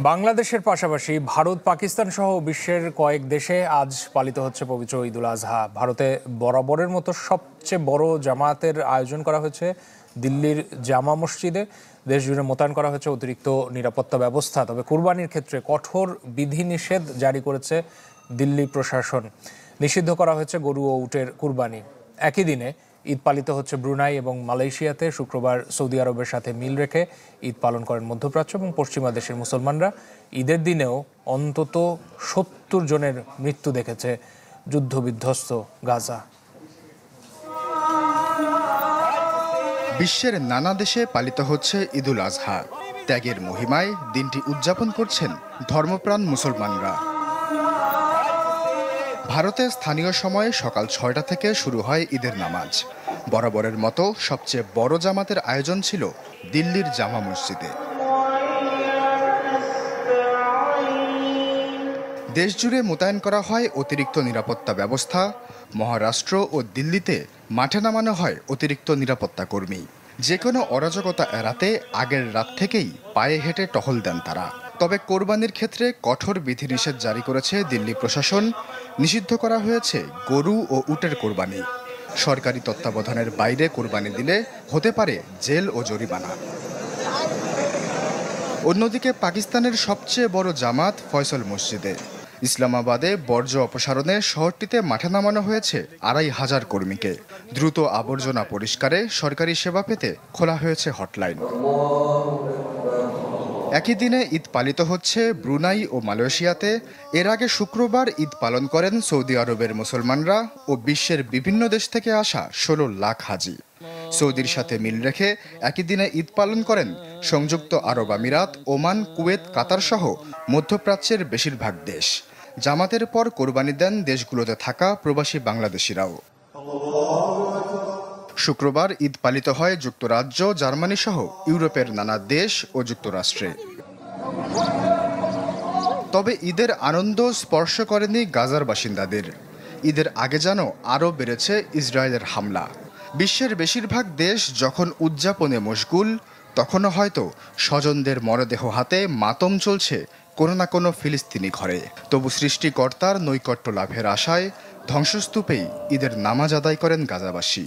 বাংলাদেশের পাশাপাশি ভারত, পাকিস্তান সহ বিশ্বের কয়েক দেশে আজ পালিত হচ্ছে পবিত্র ঈদুল আজহা। ভারতে বরাবরের মতো সবচেয়ে বড় জামাতের আয়োজন করা হয়েছে দিল্লির জামা মসজিদে। দেশজুড়ে মোতায়েন করা হয়েছে অতিরিক্ত নিরাপত্তা ব্যবস্থা। তবে কুরবানির ক্ষেত্রে কঠোর বিধিনিষেধ জারি করেছে দিল্লি প্রশাসন। নিষিদ্ধ করা হয়েছে গরু ও উটের কুরবানি। একই দিনে ঈদ পালিত হচ্ছে ব্রুনাই এবং মালয়েশিয়াতে। শুক্রবার সৌদি আরবের সাথে মিল রেখে ঈদ পালন করেন মধ্যপ্রাচ্য এবং পশ্চিমা দেশের মুসলমানরা। ঈদের দিনেও অন্তত ৭০ জনের মৃত্যু দেখেছে যুদ্ধবিধ্বস্ত গাজা। বিশ্বের নানা দেশে পালিত হচ্ছে ঈদুল আজহা। ত্যাগের মহিমায় দিনটি উদযাপন করছেন ধর্মপ্রাণ মুসলমানরা। ভারতে স্থানীয় সময়ে সকাল ৬টা থেকে শুরু হয় ঈদের নামাজ। বরাবরের মতো সবচেয়ে বড় জামাতের আয়োজন ছিল দিল্লির জামা মসজিদে। দেশজুড়ে মোতায়েন করা হয় অতিরিক্ত নিরাপত্তা ব্যবস্থা। মহারাষ্ট্র ও দিল্লিতে মাঠে নামানো হয় অতিরিক্ত নিরাপত্তা কর্মী। যে কোনো অরাজকতা এড়াতে আগের রাত থেকেই পায়ে হেঁটে টহল দেন তারা। তবে কোরবানির ক্ষেত্রে কঠোর বিধিনিষেধ জারি করেছে দিল্লি প্রশাসন। নিষিদ্ধ করা হয়েছে গরু ও উটের কোরবানি। সরকারি তত্ত্বাবধানের বাইরে কোরবানি দিলে হতে পারে জেল ও জরিমানা। অন্যদিকে পাকিস্তানের সবচেয়ে বড় জামাত ফয়সল মসজিদে। ইসলামাবাদে বর্জ্য অপসারণে শহরটিতে মাঠে নামানো হয়েছে ২৫০০ কর্মীকে। দ্রুত আবর্জনা পরিষ্কারে সরকারি সেবা পেতে খোলা হয়েছে হটলাইন। একই দিনে ঈদ পালিত হচ্ছে ব্রুনাই ও মালয়েশিয়াতে। এর আগে শুক্রবার ঈদ পালন করেন সৌদি আরবের মুসলমানরা ও বিশ্বের বিভিন্ন দেশ থেকে আসা ১৬ লাখ হাজি। সৌদির সাথে মিল রেখে একই দিনে ঈদ পালন করেন সংযুক্ত আরব আমিরাত, ওমান, কুয়েত, কাতার সহ মধ্যপ্রাচ্যের বেশিরভাগ দেশ। জামাতের পর কোরবানি দেন দেশগুলোতে থাকা প্রবাসী বাংলাদেশিরাও। শুক্রবার ঈদ পালিত হয় যুক্তরাজ্য, জার্মানি সহ ইউরোপের নানা দেশ ও যুক্তরাষ্ট্রে। তবে ঈদের আনন্দ স্পর্শ করেনি গাজার বাসিন্দাদের। ঈদের আগে যেন আরও বেড়েছে ইসরায়েলের হামলা। বিশ্বের বেশিরভাগ দেশ যখন উদযাপনে মশগুল, তখনও হয়তো স্বজনদের মরদেহ হাতে মাতম চলছে কোনো না কোনো ফিলিস্তিনি ঘরে। তবু সৃষ্টিকর্তার নৈকট্য লাভের আশায় ধ্বংসস্তূপেই ঈদের নামাজ আদায় করেন গাজাবাসী।